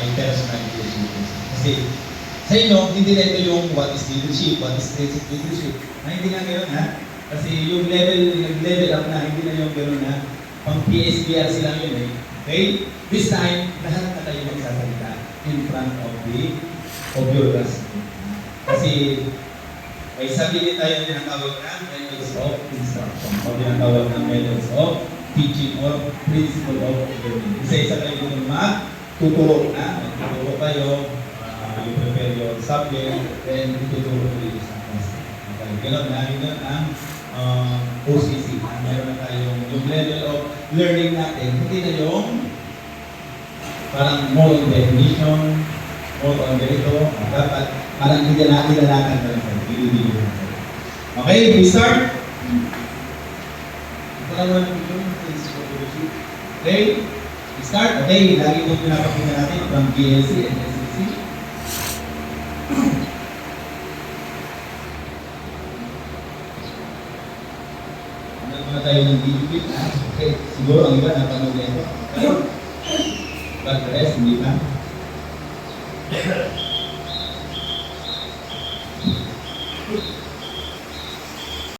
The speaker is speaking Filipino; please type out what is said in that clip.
may personality achievements. Kasi sa inyo, hindi na ito yung what is leadership, what is basic leadership. Hindi na gano'n ha. Kasi yung level up na, hindi na yung gano'n ha. Pang PSBRC lang yun eh. Okay? This time, lahat na kayo magsasalita in front of your classroom. Kasi may sarili tayo tinatawag na methods of instruction o tinatawag na methods of teaching or principle of learning. Isa-isa kayo dito magtuturo na, magtuturo kayo, you prepare your subject, then ituturo kayo sa class. Okay, gano'n na, yun ang OCC. Meron na tayong yung level of learning natin, hindi na yung parang more on definition, more on ganito, dapat parang ilalakan na lang video. Okay, we start. Ito lang naman yung principle of leadership. Okay, we start. Okay, lagi itong pinapakita natin from GLC and SLC. Ano muna tayo ng video clip? Okay, siguro ang iba napanood na ito. But the rest, hindi pa.